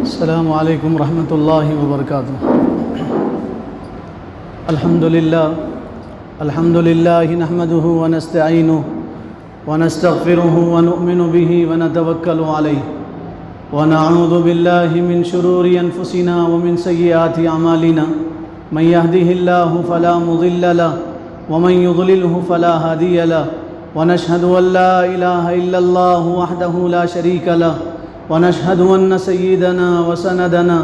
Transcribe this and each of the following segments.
السلام علیکم ورحمۃ اللہ وبرکاتہ۔ الحمد للہ نحمده ونستعینه ونستغفره ونؤمن به ونتوکل علیہ ونعوذ باللہ من شرور انفسنا ومن سیئات اعمالنا من يهده الله فلا مضل له ومن يضلله فلا هادي له ونشهد ان لا اله الا الله وحده لا شريك له ونشهد أن سيدنا وسندنا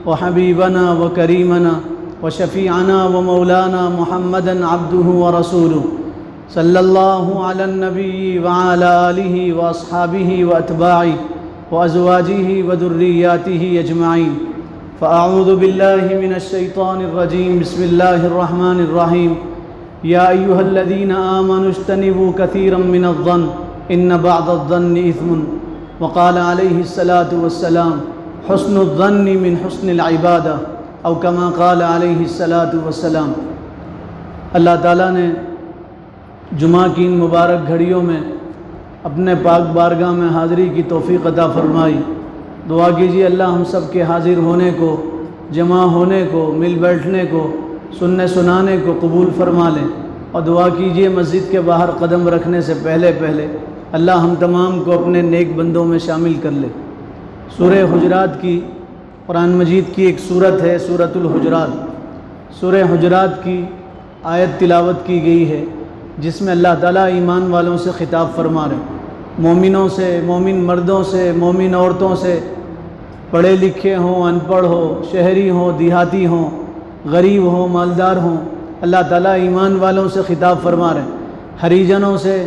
وحبيبنا وكريمنا وشفيعنا ومولانا محمدا عبده ورسوله صلى الله على النبي وعلى آله وأصحابه وأتباعه وأزواجه وذرياته أجمعين فأعوذ بالله من الشيطان الرجيم بسم الله الرحمن الرحيم يا أيها الذين آمنوا اجتنبوا كثيرا من الظن إن بعض الظن إثم وقال علیہ الصلاۃ والسلام حسن الظن من حسن العبادہ او کما قال علیہ الصلاۃ والسلام۔ اللہ تعالیٰ نے جمعہ کی ان مبارک گھڑیوں میں اپنے پاک بارگاہ میں حاضری کی توفیق عطا فرمائی۔ دعا کیجیے اللہ ہم سب کے حاضر ہونے کو، جمع ہونے کو، مل بیٹھنے کو، سننے سنانے کو قبول فرما لیں، اور دعا کیجیے مسجد کے باہر قدم رکھنے سے پہلے اللہ ہم تمام کو اپنے نیک بندوں میں شامل کر لے۔ سورہ حجرات کی، قرآن مجید کی ایک سورت ہے سورۃ الحجرات۔ سورہ حجرات کی آیت تلاوت کی گئی ہے جس میں اللہ تعالیٰ ایمان والوں سے خطاب فرما رہے ہیں، مومنوں سے، مومن مردوں سے، مومن عورتوں سے، پڑھے لکھے ہوں، ان پڑھ ہو، شہری ہوں، دیہاتی ہوں، غریب ہوں، مالدار ہوں، اللہ تعالیٰ ایمان والوں سے خطاب فرما رہے ہیں۔ ہریجنوں سے،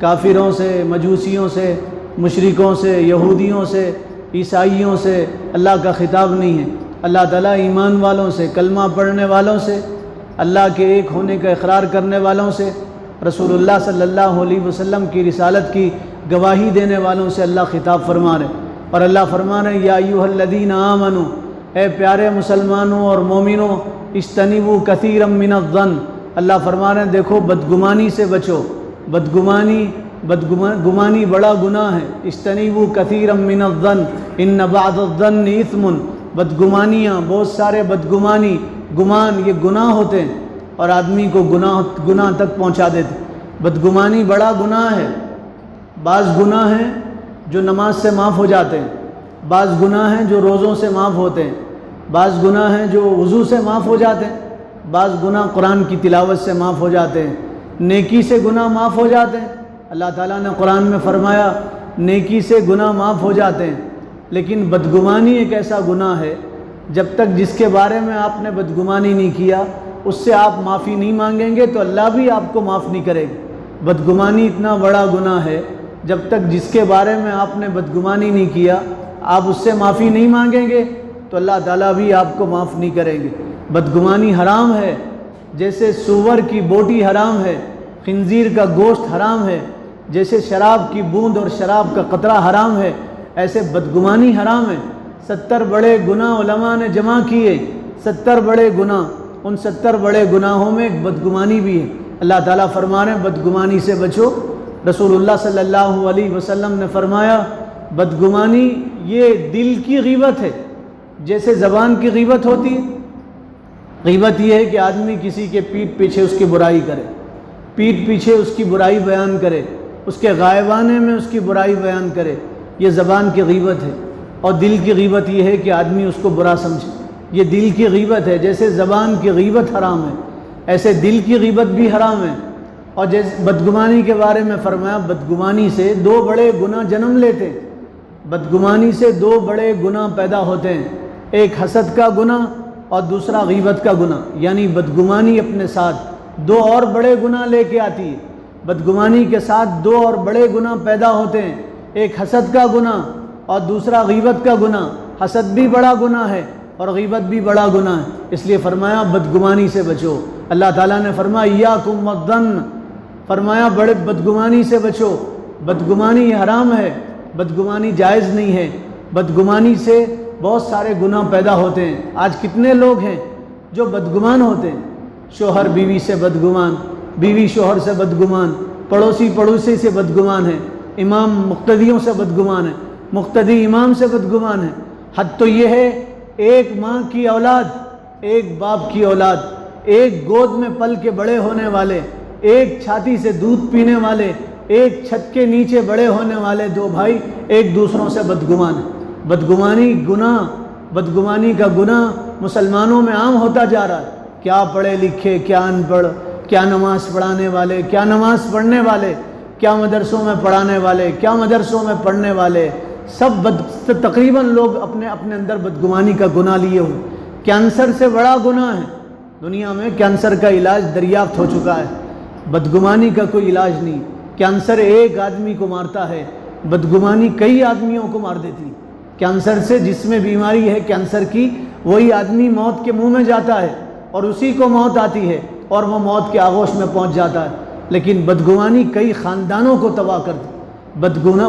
کافروں سے، مجوسیوں سے، مشرکوں سے، یہودیوں سے، عیسائیوں سے اللہ کا خطاب نہیں ہے۔ اللہ تعالیٰ ایمان والوں سے، کلمہ پڑھنے والوں سے، اللہ کے ایک ہونے کا اقرار کرنے والوں سے، رسول اللہ صلی اللہ علیہ وسلم کی رسالت کی گواہی دینے والوں سے اللہ خطاب فرما رہے ہیں۔ اور اللہ فرما رہے ہیں یا ایھا الذین آمنوا، اے پیارے مسلمانوں اور مومنوں، اجتنبوا کثیرا من الظن، اللہ فرما رہے ہیں دیکھو بدگمانی سے بچو، بدگمانی بڑا گناہ ہے۔ اجتنبوا کثیرا من الظن ان بعض الظن اثم، بدگمانیاں، بہت سارے بدگمان یہ گناہ ہوتے ہیں اور آدمی کو گناہ تک پہنچا دیتے۔ بدگمانی بڑا گناہ ہے۔ بعض گناہ ہیں جو نماز سے معاف ہو جاتے ہیں، بعض گناہ ہیں جو روزوں سے معاف ہوتے ہیں، بعض گناہ ہیں جو وضو سے معاف ہو جاتے ہیں، بعض گناہ قرآن کی تلاوت سے معاف ہو جاتے ہیں، نیکی سے گناہ معاف ہو جاتے ہیں۔ اللہ تعالیٰ نے قرآن میں فرمایا نیکی سے گناہ معاف ہو جاتے ہیں، لیکن بدگمانی ایک ایسا گناہ ہے جب تک جس کے بارے میں آپ نے بدگمانی نہیں کیا اس سے آپ معافی نہیں مانگیں گے تو اللہ بھی آپ کو معاف نہیں کرے گا۔ بدگمانی اتنا بڑا گناہ ہے جب تک جس کے بارے میں آپ نے بدگمانی نہیں کیا آپ اس سے معافی نہیں مانگیں گے تو اللہ تعالیٰ بھی آپ کو معاف نہیں کریں گے۔ بدگمانی حرام ہے، جیسے سور کی بوٹی حرام ہے، خنزیر کا گوشت حرام ہے، جیسے شراب کی بوند اور شراب کا قطرہ حرام ہے، ایسے بدگمانی حرام ہے۔ 70 بڑے گناہ علماء نے جمع کیے، 70 بڑے گناہ، ان 70 بڑے گناہوں میں ایک بدگمانی بھی ہے۔ اللہ تعالیٰ فرما رہے ہیں بدگمانی سے بچو۔ رسول اللہ صلی اللہ علیہ وسلم نے فرمایا بدگمانی یہ دل کی غیبت ہے، جیسے زبان کی غیبت ہوتی ہے۔ غیبت یہ ہے کہ آدمی کسی کے پیٹھ پیچھے اس کی برائی کرے، پیٹھ پیچھے اس کی برائی بیان کرے، اس کے غائبانے میں اس کی برائی بیان کرے، یہ زبان کی غیبت ہے۔ اور دل کی غیبت یہ ہے کہ آدمی اس کو برا سمجھے، یہ دل کی غیبت ہے۔ جیسے زبان کی غیبت حرام ہے ایسے دل کی غیبت بھی حرام ہے۔ اور جیسے بدگمانی کے بارے میں فرمایا بدگمانی سے 2 بڑے گناہ جنم لیتے ہیں، بدگمانی سے 2 بڑے گناہ پیدا ہوتے ہیں، ایک حسد کا گناہ اور دوسرا غیبت کا گناہ، یعنی بدگمانی اپنے ساتھ 2 اور بڑے گناہ لے کے آتی ہے۔ بدگمانی کے ساتھ 2 اور بڑے گناہ پیدا ہوتے ہیں، ایک حسد کا گناہ اور دوسرا غیبت کا گناہ۔ حسد بھی بڑا گناہ ہے اور غیبت بھی بڑا گناہ ہے، اس لیے فرمایا بدگمانی سے بچو۔ اللہ تعالیٰ نے فرمایا ایاکم والظن، فرمایا بڑے بدگمانی سے بچو۔ بدگمانی حرام ہے، بدگمانی جائز نہیں ہے۔ بدگمانی سے بہت سارے گناہ پیدا ہوتے ہیں۔ آج کتنے لوگ ہیں جو بدگمان ہوتے ہیں؟ شوہر بیوی سے بدگمان، بیوی شوہر سے بدگمان، پڑوسی پڑوسی سے بدگمان ہے، امام مقتدیوں سے بدگمان ہے، مقتدی امام سے بدگمان ہے۔ حد تو یہ ہے ایک ماں کی اولاد، ایک باپ کی اولاد، ایک گود میں پل کے بڑے ہونے والے، ایک چھاتی سے دودھ پینے والے، ایک چھت کے نیچے بڑے ہونے والے دو بھائی ایک دوسروں سے بدگمان ہیں۔ بدگمانی گناہ، بدگمانی کا گناہ مسلمانوں میں عام ہوتا جا رہا ہے۔ کیا پڑھے لکھے، کیا ان پڑھ، کیا نماز پڑھانے والے، کیا نماز پڑھنے والے، کیا مدرسوں میں پڑھانے والے، کیا مدرسوں میں پڑھنے والے، سب تقریباً لوگ اپنے اندر بدگمانی کا گناہ لیے ہوئے۔ کینسر سے بڑا گناہ ہے دنیا میں، کینسر کا علاج دریافت ہو چکا ہے، بدگمانی کا کوئی علاج نہیں۔ کینسر ایک آدمی کو مارتا ہے، بدگمانی کئی آدمیوں کو مار دیتی۔ کینسر سے جس میں بیماری ہے کینسر کی، وہی آدمی موت کے منہ میں جاتا ہے اور اسی کو موت آتی ہے اور وہ موت کے آغوش میں پہنچ جاتا ہے۔ لیکن بدگمانی کئی خاندانوں کو تباہ کر دی،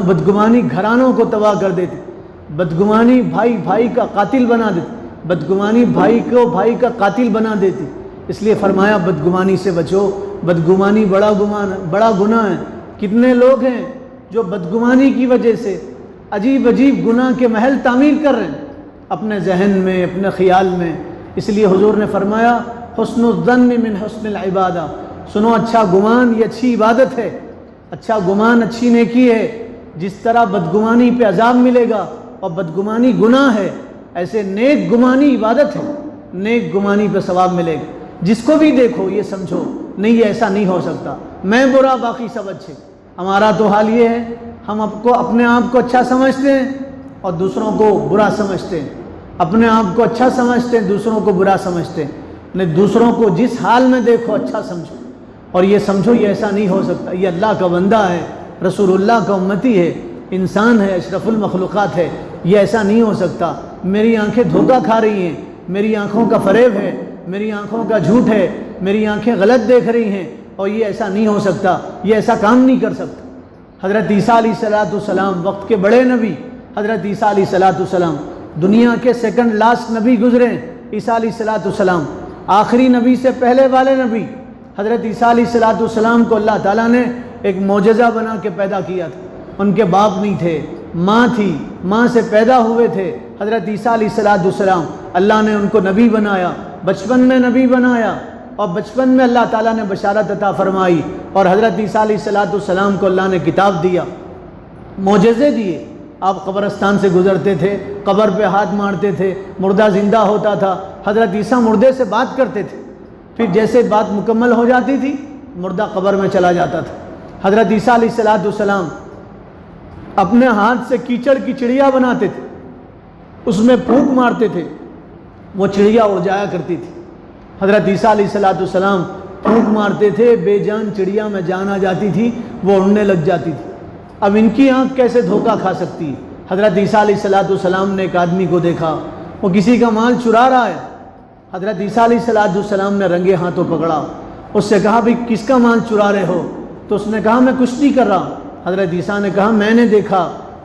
بدگمانی گھرانوں کو تباہ کر دیتی، بدگمانی بھائی بھائی کا قاتل بنا دیتی، بدگمانی بھائی کو بھائی کا قاتل بنا دیتی۔ اس لیے فرمایا بدگمانی سے بچو، بدگمانی بڑا گناہ ہے۔ کتنے لوگ ہیں جو بدگمانی کی وجہ سے عجیب عجیب گناہ کے محل تعمیر کر رہے ہیں اپنے ذہن میں، اپنے خیال میں۔ اس لیے حضور نے فرمایا حسن الظن من حسن العبادہ، سنو اچھا گمان یہ اچھی عبادت ہے، اچھا گمان اچھی نیکی ہے۔ جس طرح بدگمانی پہ عذاب ملے گا اور بدگمانی گناہ ہے، ایسے نیک گمانی عبادت ہے، نیک گمانی پہ ثواب ملے گا۔ جس کو بھی دیکھو یہ سمجھو نہیں یہ ایسا نہیں ہو سکتا، میں برا باقی سب اچھے۔ ہمارا تو حال یہ ہے ہم اپنے آپ کو اچھا سمجھتے ہیں اور دوسروں کو برا سمجھتے ہیں، اپنے آپ کو اچھا سمجھتے ہیں دوسروں کو برا سمجھتے ہیں۔ نہیں، دوسروں کو جس حال میں دیکھو اچھا سمجھو اور یہ سمجھو یہ ایسا نہیں ہو سکتا، یہ اللہ کا بندہ ہے، رسول اللہ کا امتی ہے، انسان ہے، اشرف المخلوقات ہے، یہ ایسا نہیں ہو سکتا۔ میری آنکھیں دھوکہ کھا رہی ہیں، میری آنکھوں کا فریب ہے، میری آنکھوں کا جھوٹ ہے، میری آنکھیں غلط دیکھ رہی ہیں اور یہ ایسا نہیں ہو سکتا، یہ ایسا کام نہیں کر سکتا۔ حضرت عیسیٰ علیہ السلام وقت کے بڑے نبی، حضرت عیسیٰ علیہ السلام دنیا کے سیکنڈ لاسٹ نبی گزرے ہیں۔ عیسیٰ علیہ السلام آخری نبی سے پہلے والے نبی۔ حضرت عیسیٰ علیہ السلام کو اللہ تعالیٰ نے ایک معجزہ بنا کے پیدا کیا تھا۔ ان کے باپ نہیں تھے، ماں تھی، ماں سے پیدا ہوئے تھے حضرت عیسیٰ علیہ السلام۔ اللہ نے ان کو نبی بنایا، بچپن میں نبی بنایا اور بچپن میں اللہ تعالیٰ نے بشارت عطا فرمائی اور حضرت عیسیٰ علیہ السلام کو اللہ نے کتاب دیا، معجزے دیے۔ آپ قبرستان سے گزرتے تھے، قبر پہ ہاتھ مارتے تھے، مردہ زندہ ہوتا تھا، حضرت عیسیٰ مردے سے بات کرتے تھے، پھر جیسے بات مکمل ہو جاتی تھی مردہ قبر میں چلا جاتا تھا۔ حضرت عیسیٰ علیہ السلام اپنے ہاتھ سے کیچڑ کی چڑیا بناتے تھے، اس میں پھونک مارتے تھے، وہ چڑیا اڑ جایا کرتی تھی۔ حضرت عیسیٰ علیہ السلام پھونک مارتے تھے، بے جان چڑیا میں جان آ جاتی تھی، وہ اڑنے لگ جاتی تھی۔ اب ان کی آنکھ کیسے دھوکہ کھا سکتی ہے؟ حضرت عیسیٰ علیہ السلام نے ایک آدمی کو دیکھا، وہ کسی کا مال چرا رہا ہے۔ حضرت عیسیٰ علیہ السلام نے رنگے ہاتھوں پکڑا، اس سے کہا بھئی کس کا مال چرا رہے ہو؟ تو اس نے کہا میں کچھ نہیں کر رہا۔ حضرت عیسیٰ نے کہا میں نے دیکھا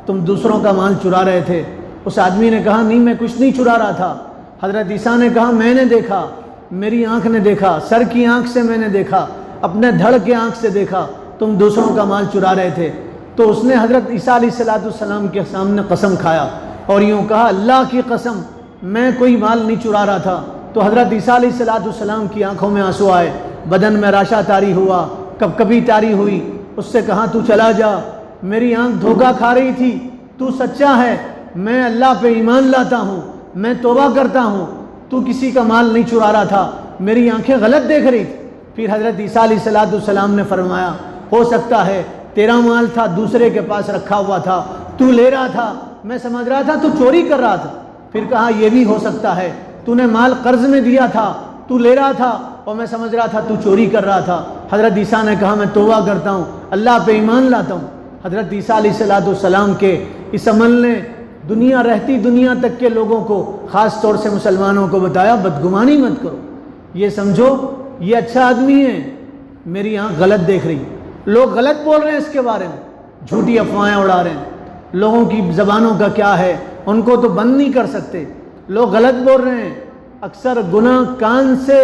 تم دوسروں کا مال چرا رہے تھے۔ اس آدمی نے کہا نہیں میں کچھ نہیں چرا رہا تھا۔ حضرت عیسیٰ نے کہا میں نے دیکھا، میری آنکھ نے دیکھا، سر کی آنکھ سے میں نے دیکھا، اپنے دھڑ کے آنکھ سے دیکھا تم دوسروں کا مال چرا رہے تھے۔ تو اس نے حضرت عیسیٰ علیہ السلام کے سامنے قسم کھایا اور یوں کہا اللہ کی قسم میں کوئی مال نہیں چرا رہا تھا۔ تو حضرت عیسیٰ علیہ السلام کی آنکھوں میں آنسو آئے، بدن میں راشا طاری ہوا، کبھی طاری ہوئی۔ اس سے کہا تو چلا جا، میری آنکھ دھوکہ کھا رہی تھی، تو سچا ہے، میں اللہ پہ ایمان لاتا ہوں، میں توبہ کرتا ہوں، تو کسی کا مال نہیں چرا رہا تھا، میری آنکھیں غلط دیکھ رہی تھی۔ پھر حضرت عیسیٰ علیہ السلام نے فرمایا ہو سکتا ہے تیرا مال تھا دوسرے کے پاس رکھا ہوا تھا، تو لے رہا تھا، میں سمجھ رہا تھا تو چوری کر رہا تھا۔ پھر کہا یہ بھی ہو سکتا ہے تو نے مال قرض میں دیا تھا، تو لے رہا تھا اور میں سمجھ رہا تھا تو چوری کر رہا تھا۔ حضرت عیسیٰ نے کہا میں توبہ کرتا ہوں، اللہ پہ ایمان لاتا ہوں۔ حضرت عیسیٰ علیہ السلام کے اس عمل نے دنیا رہتی دنیا تک کے لوگوں کو، خاص طور سے مسلمانوں کو بتایا بدگمانی مت کرو، یہ سمجھو یہ اچھا آدمی ہے، میری آنکھ غلط دیکھ رہی ہے، لوگ غلط بول رہے ہیں اس کے بارے میں، جھوٹی افواہیں اڑا رہے ہیں، لوگوں کی زبانوں کا کیا ہے، ان کو تو بند نہیں کر سکتے، لوگ غلط بول رہے ہیں۔ اکثر گناہ کان سے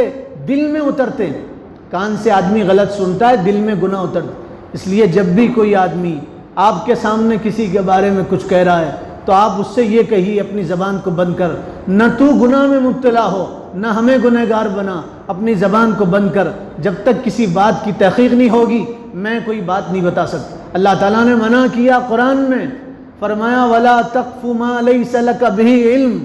دل میں اترتے ہیں، کان سے آدمی غلط سنتا ہے، دل میں گناہ اترتے، اس لیے جب بھی کوئی آدمی آپ کے سامنے کسی کے بارے میں کچھ کہہ رہا ہے تو آپ اس سے یہ کہیے اپنی زبان کو بند کر، نہ تو گناہ میں مبتلا ہو نہ ہمیں گنہگار بنا، اپنی زبان کو بند کر، جب تک کسی بات کی تحقیق نہیں ہوگی میں کوئی بات نہیں بتا سکتا۔ اللہ تعالیٰ نے منع کیا قرآن میں، فرمایا وَلَا تَقْفُ مَا لَيْسَ لَكَ بِهِ عِلْم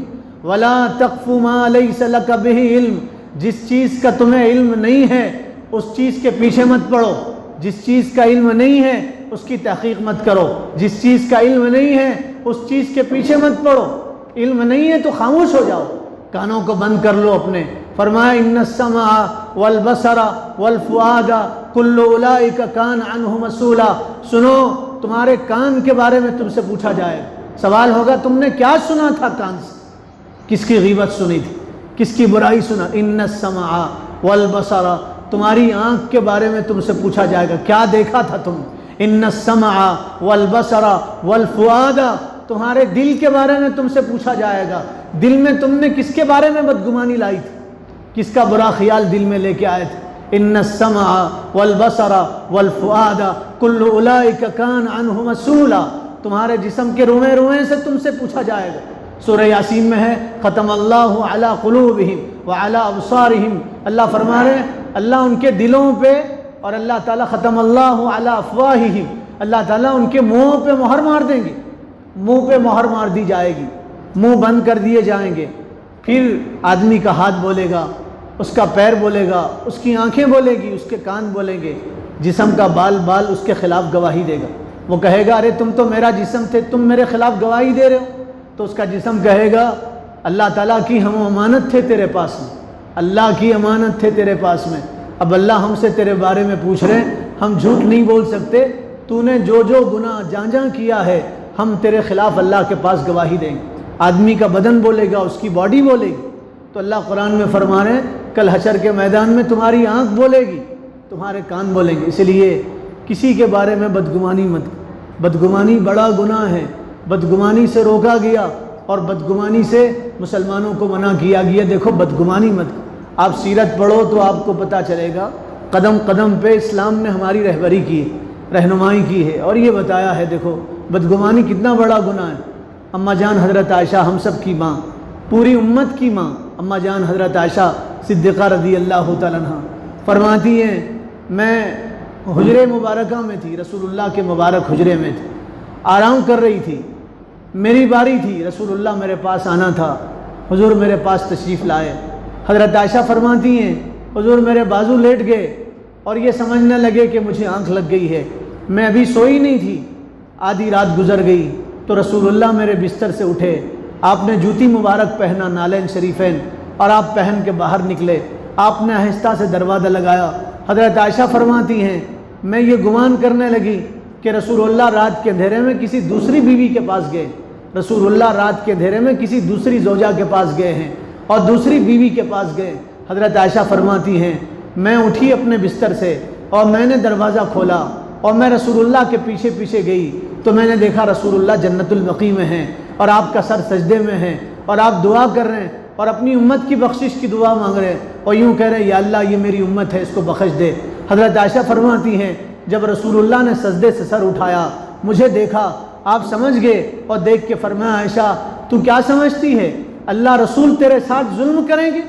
وَلَا تَقْفُ مَا لَيْسَ لَكَ بِهِ علم، جس چیز کا تمہیں علم نہیں ہے اس چیز کے پیچھے مت پڑو، جس چیز کا علم نہیں ہے اس کی تحقیق مت کرو، جس چیز کا علم نہیں ہے اس چیز کے پیچھے مت پڑو، علم نہیں ہے تو خاموش ہو جاؤ، کانوں کو بند کر لو اپنے۔ فرمایا ان السمع والبصر والفؤاد کل اولئک کان عنہ مسئولا، سنو تمہارے کان کے بارے میں تم سے پوچھا جائے، سوال ہوگا تم نے کیا سنا تھا کان سے، کس کی غیبت سنی تھی، کس کی برائی سنا۔ ان السمع والبصر، تمہاری آنکھ کے بارے میں تم سے پوچھا جائے گا کیا دیکھا تھا تم۔ ان السمع والبصر والفؤاد، تمہارے دل کے بارے میں تم سے پوچھا جائے گا، دل میں تم نے کس کے بارے میں بدگمانی لائی تھی، کس کا برا خیال دل میں لے کے آئے تھے۔ ان السمع والبصر والفؤاد کل اولئک کان عنہ مسئولا، تمہارے جسم کے روئیں روئیں سے تم سے پوچھا جائے گا۔ سورہ یاسین میں ہے ختم اللہ علی قلوبہم وعلی ابصارہم، اللہ فرما رہے ہیں اللہ ان کے دلوں پہ، اور اللہ تعالیٰ ختم اللہ علی افواہہم، اللہ تعالیٰ ان کے منہوں پہ مہر مار دیں گے، منہ پہ مہر مار دی جائے گی، منہ بند کر دیے جائیں گے، پھر آدمی کا ہاتھ بولے گا، اس کا پیر بولے گا، اس کی آنکھیں بولے گی، اس کے کان بولیں گے، جسم کا بال اس کے خلاف گواہی دے گا، وہ کہے گا ارے تم تو میرا جسم تھے، تم میرے خلاف گواہی دے رہے ہو، تو اس کا جسم کہے گا اللہ تعالیٰ کی ہم امانت تھے تیرے پاس میں، اللہ کی امانت تھے تیرے پاس میں، اب اللہ ہم سے تیرے بارے میں پوچھ رہے ہیں، ہم جھوٹ نہیں بول سکتے، تو نے جو جو گناہ جہاں کیا ہے ہم تیرے خلاف اللہ کے پاس گواہی دیں گے۔ آدمی کا بدن بولے گا، اس کی باڈی بولے گی، تو اللہ قرآن میں فرما رہے ہیں کل حشر کے میدان میں تمہاری آنکھ بولے گی، تمہارے کان بولیں گے، اس لیے کسی کے بارے میں بدگمانی مت، بدگمانی بڑا گناہ ہے، بدگمانی سے روکا گیا اور بدگمانی سے مسلمانوں کو منع کیا گیا۔ دیکھو بدگمانی مت، آپ سیرت پڑھو تو آپ کو پتہ چلے گا، قدم قدم پہ اسلام نے ہماری رہبری کی ہے، رہنمائی کی ہے، اور یہ بتایا ہے دیکھو بدگمانی کتنا بڑا گناہ ہے۔ اماں جان حضرت عائشہ ہم سب کی ماں، پوری امت کی ماں، اماں جان حضرت عائشہ صدیقہ رضی اللہ تعالیٰ عنہ فرماتی ہیں میں حجرے مبارکہ میں تھی، رسول اللہ کے مبارک حجرے میں تھی، آرام کر رہی تھی، میری باری تھی، رسول اللہ میرے پاس آنا تھا، حضور میرے پاس تشریف لائے، حضرت عائشہ فرماتی ہیں حضور میرے بازو لیٹ گئے اور یہ سمجھنے لگے کہ مجھے آنکھ لگ گئی ہے، میں ابھی سوئی نہیں تھی، آدھی رات گزر گئی تو رسول اللہ میرے بستر سے اٹھے، آپ نے جوتی مبارک پہنا نالین شریفین اور آپ پہن کے باہر نکلے، آپ نے آہستہ سے دروازہ لگایا، حضرت عائشہ فرماتی ہیں میں یہ گمان کرنے لگی کہ رسول اللہ رات کے اندھیرے میں کسی دوسری بیوی کے پاس گئے، رسول اللہ رات کے اندھیرے میں کسی دوسری زوجہ کے پاس گئے ہیں اور دوسری بیوی کے پاس گئے۔ حضرت عائشہ فرماتی ہیں میں اٹھی اپنے بستر سے اور میں نے دروازہ کھولا اور میں رسول اللہ کے پیچھے پیچھے گئی تو میں نے دیکھا رسول اللہ جنت البقیع میں ہیں اور آپ کا سر سجدے میں ہے اور آپ دعا کر رہے ہیں اور اپنی امت کی بخشش کی دعا مانگ رہے ہیں اور یوں کہہ رہے ہیں یا اللہ یہ میری امت ہے اس کو بخش دے۔ حضرت عائشہ فرماتی ہیں جب رسول اللہ نے سجدے سے سر اٹھایا مجھے دیکھا، آپ سمجھ گئے اور دیکھ کے فرمایا عائشہ تو کیا سمجھتی ہے اللہ رسول تیرے ساتھ ظلم کریں گے؟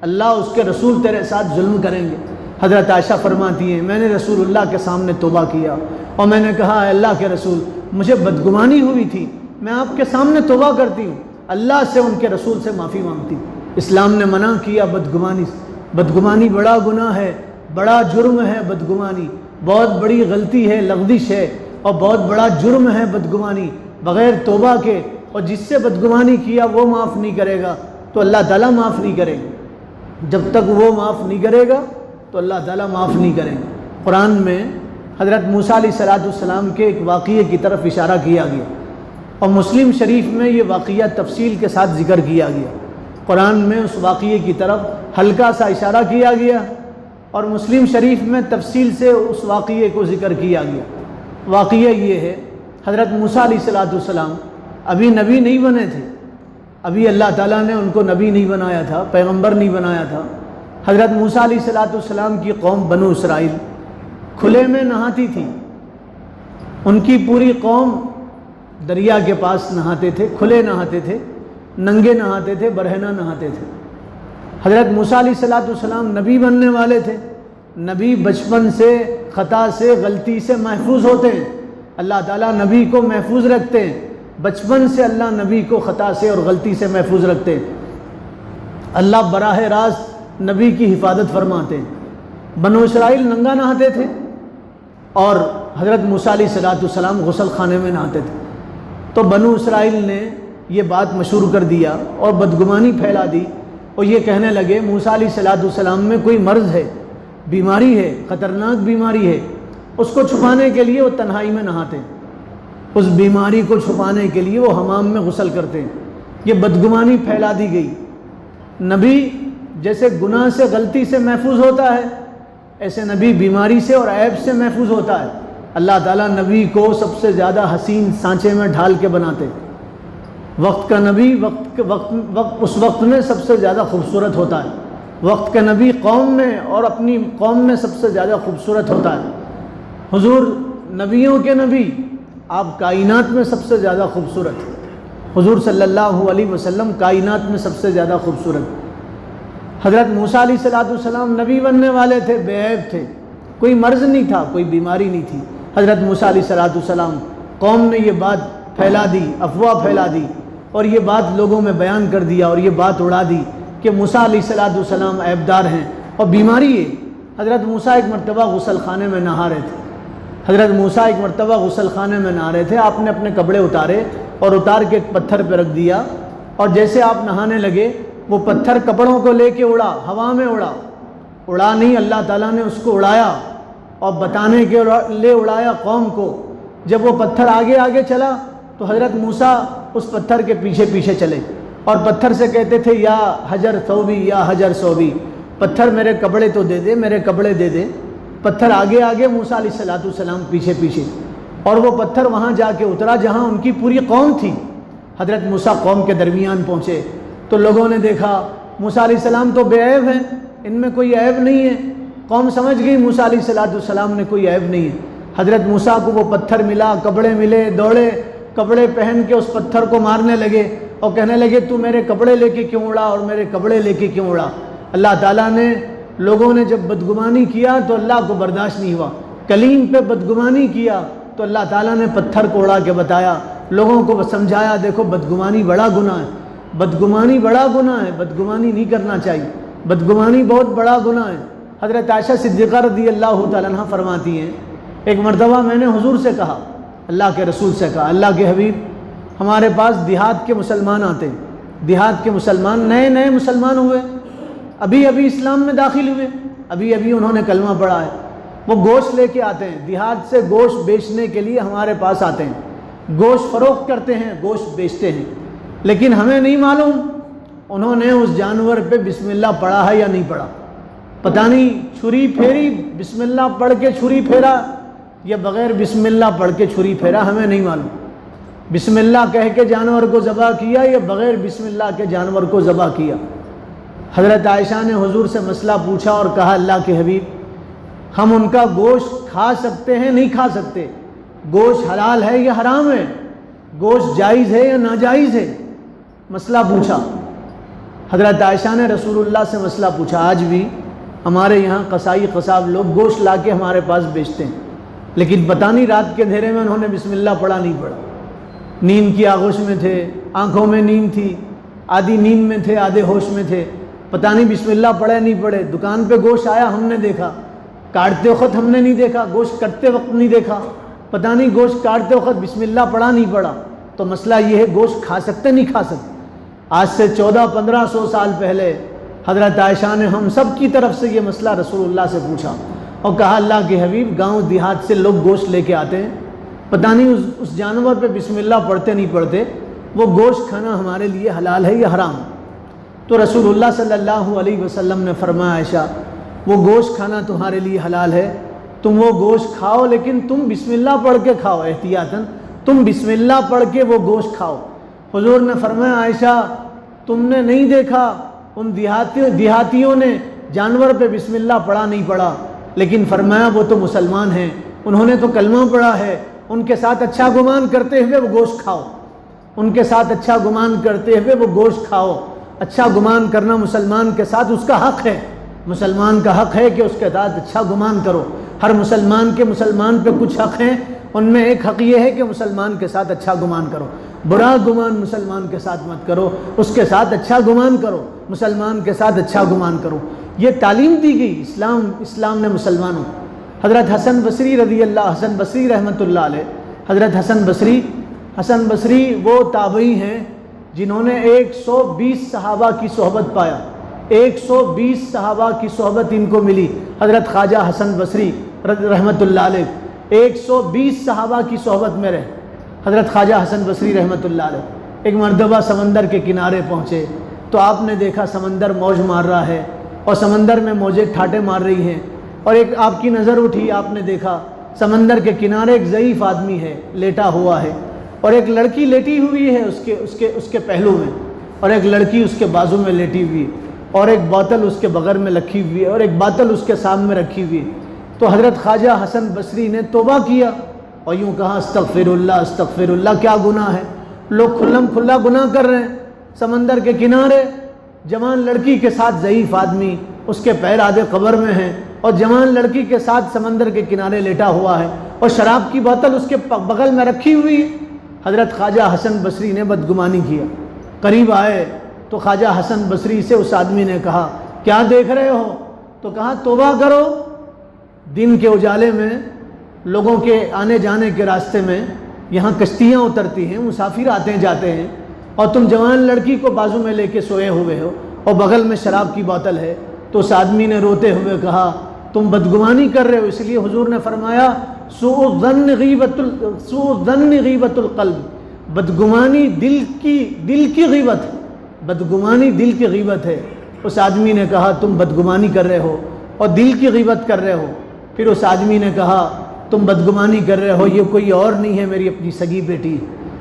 اللہ اس کے رسول تیرے ساتھ ظلم کریں گے؟ حضرت عائشہ فرماتی ہیں میں نے رسول اللہ کے سامنے توبہ کیا اور میں نے کہا اے اللہ کے رسول مجھے بدگمانی ہوئی تھی، میں آپ کے سامنے توبہ کرتی ہوں، اللہ سے ان کے رسول سے معافی مانگتی ہوں۔ اسلام نے منع کیا بدگمانی سے، بدگمانی بڑا گناہ ہے، بڑا جرم ہے بدگمانی، بہت بڑی غلطی ہے، لغزش ہے اور بہت بڑا جرم ہے بدگمانی بغیر توبہ کے، اور جس سے بدگمانی کیا وہ معاف نہیں کرے گا تو اللہ تعالیٰ معاف نہیں کرے گا، جب تک وہ معاف نہیں کرے گا تو اللہ تعالیٰ معاف نہیں کرے گا۔ قرآن میں حضرت موسیٰ علیہ السلام کے ایک واقعے کی طرف اشارہ کیا گیا اور مسلم شریف میں یہ واقعہ تفصیل کے ساتھ ذکر کیا گیا، قرآن میں اس واقعے کی طرف ہلکا سا اشارہ کیا گیا اور مسلم شریف میں تفصیل سے اس واقعے کو ذکر کیا گیا۔ واقعہ یہ ہے، حضرت موسیٰ علیہ السلام ابھی نبی نہیں بنے تھے، ابھی اللہ تعالیٰ نے ان کو نبی نہیں بنایا تھا، پیغمبر نہیں بنایا تھا۔ حضرت موسیٰ علیہ السلام کی قوم بنو اسرائیل کھلے میں نہاتی تھی، ان کی پوری قوم دریا کے پاس نہاتے تھے، کھلے نہاتے تھے، ننگے نہاتے تھے، برہنہ نہاتے تھے۔ حضرت موسیٰ علیہ السلام نبی بننے والے تھے۔ نبی بچپن سے خطا سے غلطی سے محفوظ ہوتے ہیں، اللہ تعالیٰ نبی کو محفوظ رکھتے ہیں، بچپن سے اللہ نبی کو خطا سے اور غلطی سے محفوظ رکھتے ہیں، اللہ براہ راست نبی کی حفاظت فرماتے ہیں۔ بنو اسرائیل ننگا نہاتے تھے اور حضرت موسیٰ علیہ السلام غسل خانے میں نہاتے تھے۔ تو بنو اسرائیل نے یہ بات مشہور کر دیا اور بدگمانی پھیلا دی اور یہ کہنے لگے موسیٰ علیہ السلام میں کوئی مرض ہے، بیماری ہے، خطرناک بیماری ہے، اس کو چھپانے کے لیے وہ تنہائی میں نہاتے ہیں، اس بیماری کو چھپانے کے لیے وہ حمام میں غسل کرتے ہیں۔ یہ بدگمانی پھیلا دی گئی۔ نبی جیسے گناہ سے غلطی سے محفوظ ہوتا ہے، ایسے نبی بیماری سے اور عیب سے محفوظ ہوتا ہے۔ اللہ تعالیٰ نبی کو سب سے زیادہ حسین سانچے میں ڈھال کے بناتے، وقت کا نبی اس وقت میں سب سے زیادہ خوبصورت ہوتا ہے، وقت کا نبی قوم میں اور اپنی قوم میں سب سے زیادہ خوبصورت ہوتا ہے۔ حضور نبیوں کے نبی، آپ کائنات میں سب سے زیادہ خوبصورت، حضور صلی اللہ علیہ وسلم کائنات میں سب سے زیادہ خوبصورت۔ حضرت موسیٰ علیہ السلام نبی بننے والے تھے، بے عیب تھے، کوئی مرض نہیں تھا، کوئی بیماری نہیں تھی۔ حضرت موسیٰ علیہ السلام قوم نے یہ بات پھیلا دی، افواہ پھیلا دی اور یہ بات لوگوں میں بیان کر دیا اور یہ بات اڑا دی کہ موسیٰ علیہ السلام عیبدار ہیں اور بیماری ہے۔ حضرت موسیٰ ایک مرتبہ غسل خانے میں نہا رہے تھے، حضرت موسیٰ ایک مرتبہ غسل خانے میں نہا رہے تھے، آپ نے اپنے کپڑے اتارے اور اتار کے ایک پتھر پہ رکھ دیا اور جیسے آپ نہانے لگے وہ پتھر کپڑوں کو لے کے اڑا، ہوا میں اڑا نہیں، اللہ تعالیٰ نے اس کو اڑایا اور بتانے کے لیے اڑایا قوم کو۔ جب وہ پتھر آگے آگے چلا تو حضرت موسیٰ اس پتھر کے پیچھے پیچھے چلے اور پتھر سے کہتے تھے یا حجر ثوبی یا حجر ثوبی، پتھر میرے کپڑے تو دے دے، میرے کپڑے دے دے۔ پتھر آگے آگے موسیٰ علیہ السلام پیچھے پیچھے، اور وہ پتھر وہاں جا کے اترا جہاں ان کی پوری قوم تھی۔ حضرت موسیٰ قوم کے درمیان پہنچے تو لوگوں نے دیکھا موسیٰ علیہ السلام تو بے عیب ہیں، ان میں کوئی عیب نہیں ہے۔ قوم سمجھ گئی موسیٰ علیہ السلام نے کوئی عیب نہیں ہے۔ حضرت موسیٰ کو وہ پتھر ملا، کپڑے ملے، دوڑے، کپڑے پہن کے اس پتھر کو مارنے لگے اور کہنے لگے تو میرے کپڑے لے کے کیوں اڑا اور میرے کپڑے لے کے کیوں اڑا۔ اللہ تعالیٰ نے، لوگوں نے جب بدگمانی کیا تو اللہ کو برداشت نہیں ہوا، کلیم پہ بدگمانی کیا تو اللہ تعالیٰ نے پتھر کو اڑا کے بتایا، لوگوں کو سمجھایا دیکھو بدگمانی بڑا گناہ ہے، بدگمانی بڑا گناہ ہے، بدگمانی نہیں کرنا چاہیے، بدگمانی بہت بڑا گناہ ہے۔ حضرت عائشہ صدیقہ رضی اللہ تعالیٰ عنہ فرماتی ہیں ایک مرتبہ میں نے حضور سے کہا، اللہ کے رسول سے کہا، اللہ کے حبیب ہمارے پاس دیہات کے مسلمان آتے ہیں، دیہات کے مسلمان نئے نئے مسلمان ہوئے، ابھی ابھی اسلام میں داخل ہوئے، ابھی ابھی انہوں نے کلمہ پڑھا ہے، وہ گوشت لے کے آتے ہیں، دیہات سے گوشت بیچنے کے لیے ہمارے پاس آتے ہیں، گوشت فروخت کرتے ہیں، گوشت بیچتے ہیں، لیکن ہمیں نہیں معلوم انہوں نے اس جانور پہ بسم اللہ پڑھا ہے یا نہیں پڑھا، پتہ نہیں چھری پھیری، بسم اللہ پڑھ کے چھری پھیرا یا بغیر بسم اللہ پڑھ کے چھری پھیرا، ہمیں نہیں معلوم، بسم اللہ کہہ کے جانور کو ذبح کیا یا بغیر بسم اللہ کے جانور کو ذبح کیا۔ حضرت عائشہ نے حضور سے مسئلہ پوچھا اور کہا اللہ کے حبیب ہم ان کا گوشت کھا سکتے ہیں نہیں کھا سکتے، گوشت حلال ہے یا حرام ہے، گوشت جائز ہے یا ناجائز ہے، مسئلہ پوچھا۔ حضرت عائشہ نے رسول اللہ سے مسئلہ پوچھا، آج بھی ہمارے یہاں قصائی قصاب لوگ گوشت لا کے ہمارے پاس بیچتے ہیں، لیکن پتہ نہیں رات کے اندھیرے میں انہوں نے بسم اللہ پڑھا نہیں پڑھا، نیند کی آغوش میں تھے، آنکھوں میں نیند تھی، آدھی نیند میں تھے آدھے ہوش میں تھے، پتہ نہیں بسم اللہ پڑھے نہیں پڑھے، دکان پہ گوشت آیا ہم نے دیکھا، کاٹتے وقت ہم نے نہیں دیکھا، گوشت کٹتے وقت نہیں دیکھا، پتہ نہیں گوشت کاٹتے وقت بسم اللہ پڑھا نہیں پڑھا۔ تو مسئلہ یہ ہے گوشت کھا سکتے نہیں کھا سکتے۔ آج سے 1400-1500 سال پہلے حضرت عائشہ نے ہم سب کی طرف سے یہ مسئلہ رسول اللہ سے پوچھا اور کہا اللہ کے حبیب گاؤں دیہات سے لوگ گوشت لے کے آتے ہیں، پتہ نہیں اس جانور پہ بسم اللہ پڑھتے نہیں پڑھتے، وہ گوشت کھانا ہمارے لیے حلال ہے یا حرام؟ تو رسول اللہ صلی اللہ علیہ وسلم نے فرمایا عائشہ وہ گوشت کھانا تمہارے لیے حلال ہے، تم وہ گوشت کھاؤ لیکن تم بسم اللہ پڑھ کے کھاؤ، احتیاطاً تم بسم اللہ پڑھ کے وہ گوشت کھاؤ۔ حضور نے فرمایا عائشہ تم نے نہیں دیکھا ان دیہاتیوں نے جانور پہ بسم اللہ پڑھا نہیں پڑھا، لیکن فرمایا وہ تو مسلمان ہیں، انہوں نے تو کلمہ پڑھا ہے، ان کے ساتھ اچھا گمان کرتے ہوئے وہ گوشت کھاؤ، ان کے ساتھ اچھا گمان کرتے ہوئے وہ گوشت کھاؤ۔ اچھا گمان کرنا مسلمان کے ساتھ اس کا حق ہے، مسلمان کا حق ہے کہ اس کے ساتھ اچھا گمان کرو۔ ہر مسلمان پہ کچھ حق ہیں، ان میں ایک حق یہ ہے کہ مسلمان کے ساتھ اچھا گمان کرو، برا گمان مسلمان کے ساتھ مت کرو، اس کے ساتھ اچھا گمان کرو، مسلمان کے ساتھ اچھا گمان کرو۔ یہ تعلیم دی گئی اسلام نے مسلمانوں۔ حضرت حسن بصری حسن بصری رحمۃ اللہ علیہ، حضرت حسن بصری وہ تابعی ہیں جنہوں نے 120 صحابہ کی صحبت پایا، 120 صحابہ کی صحبت ان کو ملی۔ حضرت خواجہ حسن بصری رحمۃ اللہ علیہ 120 صحابہ کی صحبت میں رہے۔ حضرت خواجہ حسن بصری رحمۃ اللہ علیہ ایک مرتبہ سمندر کے کنارے پہنچے تو آپ نے دیکھا سمندر موج مار رہا ہے اور سمندر میں موجیں ٹھاٹے مار رہی ہیں، اور ایک آپ کی نظر اٹھی، آپ نے دیکھا سمندر کے کنارے ایک ضعیف آدمی ہے، لیٹا ہوا ہے، اور ایک لڑکی لیٹی ہوئی ہے اس کے پہلو میں، اور ایک لڑکی اس کے بازو میں لیٹی ہوئی، اور ایک بوتل اس کے بغل میں رکھی ہوئی ہے، اور ایک بوتل اس کے سامنے رکھی ہوئی ہے۔ تو حضرت خواجہ حسن بصری نے توبہ کیا اور یوں کہا استغفر اللہ، کیا گناہ ہے، لوگ کھلم کھلا گناہ کر رہے ہیں، سمندر کے کنارے جوان لڑکی کے ساتھ ضعیف آدمی، اس کے پیر آدھے قبر میں ہیں، اور جوان لڑکی کے ساتھ سمندر کے کنارے لیٹا ہوا ہے، اور شراب کی بوتل اس کے بغل میں رکھی ہوئی ہے۔ حضرت خواجہ حسن بصری نے بدگمانی کیا، قریب آئے تو خواجہ حسن بصری سے اس آدمی نے کہا کیا دیکھ رہے ہو؟ تو کہا توبہ کرو، دن کے اجالے میں لوگوں کے آنے جانے کے راستے میں یہاں کشتیاں اترتی ہیں، مسافر آتے ہیں جاتے ہیں، اور تم جوان لڑکی کو بازو میں لے کے سوئے ہوئے ہو اور بغل میں شراب کی بوتل ہے۔ تو اس آدمی نے روتے ہوئے کہا تم بدگمانی کر رہے ہو، اس لیے حضور نے فرمایا سوء الظن غیبت القلب، بدگمانی دل کی غیبت ہے، بدگمانی دل کی غیبت ہے۔ اس آدمی نے کہا تم بدگمانی کر رہے ہو اور دل کی غیبت کر رہے ہو۔ پھر اس آدمی نے کہا تم بدگمانی کر رہے ہو، یہ کوئی اور نہیں ہے، میری اپنی سگی بیٹی،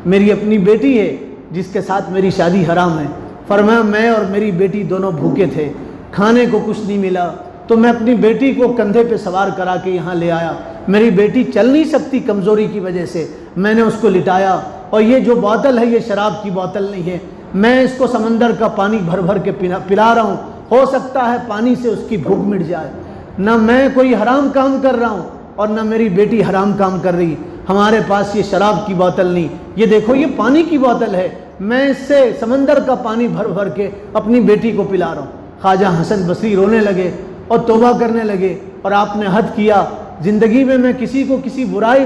میری اپنی بیٹی ہے جس کے ساتھ میری شادی حرام ہے۔ فرمایا میں اور میری بیٹی دونوں بھوکے تھے، کھانے کو کچھ نہیں ملا، تو میں اپنی بیٹی کو کندھے پہ سوار کرا کے یہاں لے آیا، میری بیٹی چل نہیں سکتی کمزوری کی وجہ سے، میں نے اس کو لٹایا، اور یہ جو بوتل ہے یہ شراب کی بوتل نہیں ہے، میں اس کو سمندر کا پانی بھر بھر کے پلا رہا ہوں، ہو سکتا ہے پانی سے اس کی بھوک مٹ جائے، نہ میں کوئی حرام کام کر رہا ہوں اور نہ میری بیٹی حرام کام کر رہی، ہمارے پاس یہ شراب کی بوتل نہیں، یہ دیکھو یہ پانی کی بوتل ہے، میں اس سے سمندر کا پانی بھر بھر کے اپنی بیٹی کو پلا رہا ہوں۔ خواجہ حسن بصری رونے لگے اور توبہ کرنے لگے، اور آپ نے حد کیا، زندگی میں کسی کو کسی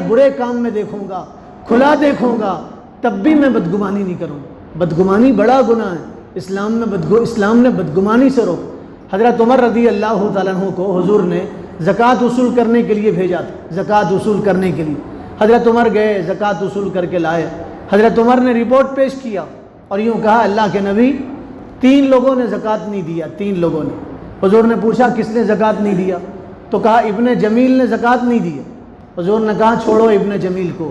برے کام میں دیکھوں گا، کھلا دیکھوں گا، تب بھی میں بدگمانی نہیں کروں، بدگمانی بڑا گناہ ہے، اسلام نے بدگمانی سے روک۔ حضرت عمر رضی اللہ تعالیٰ عنہ کو حضور نے زکوٰۃ وصول کرنے کے لیے بھیجا تھا، زکوٰۃ وصول کرنے کے لیے حضرت عمر گئے، زکوٰۃ وصول کر کے لائے۔ حضرت عمر نے رپورٹ پیش کیا اور یوں کہا اللہ کے نبی 3 لوگوں نے زکوٰۃ نہیں دیا، 3 لوگوں نے۔ حضور نے پوچھا کس نے زکوٰۃ نہیں دیا؟ تو کہا ابن جمیل نے زکوٰۃ نہیں دیا۔ حضور نے کہا چھوڑو ابن جمیل کو،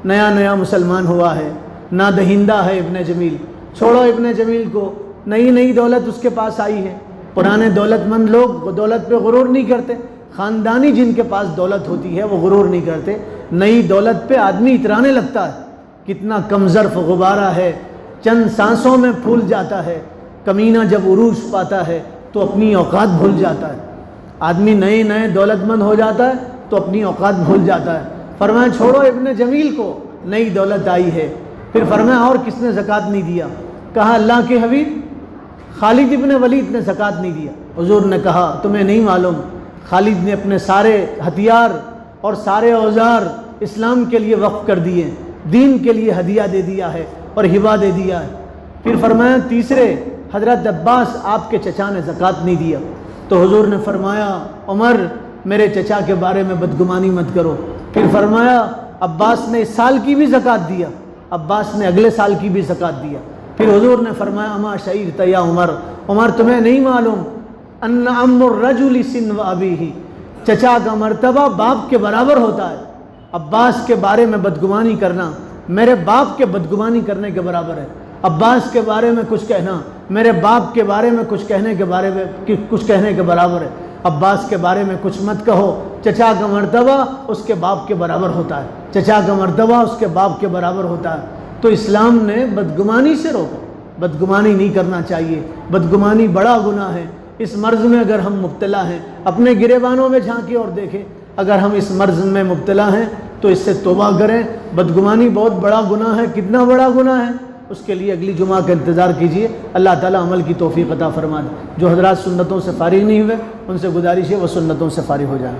نیا مسلمان ہوا ہے، نا دہندہ ہے ابن جمیل، چھوڑو ابن جمیل کو، نئی دولت اس کے پاس آئی ہے۔ پرانے دولت مند لوگ دولت پہ غرور نہیں کرتے، خاندانی جن کے پاس دولت ہوتی ہے وہ غرور نہیں کرتے، نئی دولت پہ آدمی اترانے لگتا ہے، کتنا کم ظرف غبارہ ہے، چند سانسوں میں پھول جاتا ہے، کمینہ جب عروج پاتا ہے تو اپنی اوقات بھول جاتا ہے، آدمی نئے دولت مند ہو جاتا ہے تو اپنی اوقات بھول جاتا ہے۔ فرمایا چھوڑو ابن جمیل کو، نئی دولت آئی ہے۔ پھر فرمایا اور کس نے زکوٰۃ نہیں دیا؟ کہا اللہ کے حبیب خالد ابن ولید نے زکوٰۃ نہیں دیا۔ حضور نے کہا تمہیں نہیں معلوم، خالد نے اپنے سارے ہتھیار اور سارے اوزار اسلام کے لیے وقف کر دیے، دین کے لیے ہدیہ دے دیا ہے اور ہبہ دے دیا ہے۔ پھر فرمایا تیسرے حضرت عباس آپ کے چچا نے زکوٰۃ نہیں دیا۔ تو حضور نے فرمایا عمر میرے چچا کے بارے میں بدگمانی مت کرو۔ پھر فرمایا عباس نے اس سال کی بھی زکوٰۃ دیا، عباس نے اگلے سال کی بھی زکوٰۃ دیا۔ پھر حضور نے فرمایا اما شعرت یا عمر، عمر تمہیں نہیں معلوم ان ام الرجل سن و ابیہ، چچا کا مرتبہ باپ کے برابر ہوتا ہے۔ عباس کے بارے میں بدگمانی کرنا میرے باپ کے بدگمانی کرنے کے برابر ہے۔ عباس کے بارے میں کچھ کہنا میرے باپ کے بارے میں کچھ کہنے کے برابر ہے۔ عباس کے بارے میں کچھ مت کہو، چچا کا مرتبہ اس کے باپ کے برابر ہوتا ہے، چچا کا مرتبہ اس کے باپ کے برابر ہوتا ہے۔ تو اسلام نے بدگمانی سے روکا، بدگمانی نہیں کرنا چاہیے، بدگمانی بڑا گناہ ہے۔ اس مرض میں اگر ہم مبتلا ہیں، اپنے گریبانوں میں جھانکیں اور دیکھیں، اگر ہم اس مرض میں مبتلا ہیں تو اس سے توبہ کریں۔ بدگمانی بہت بڑا گناہ ہے، کتنا بڑا گناہ ہے اس کے لیے اگلی جمعہ کا انتظار کیجیے۔ اللہ تعالیٰ عمل کی توفیق عطا فرما دے۔ جو حضرات سنتوں سے فارغ نہیں ہوئے ان سے گزارش ہے وہ سنتوں سے فارغ ہو جائیں۔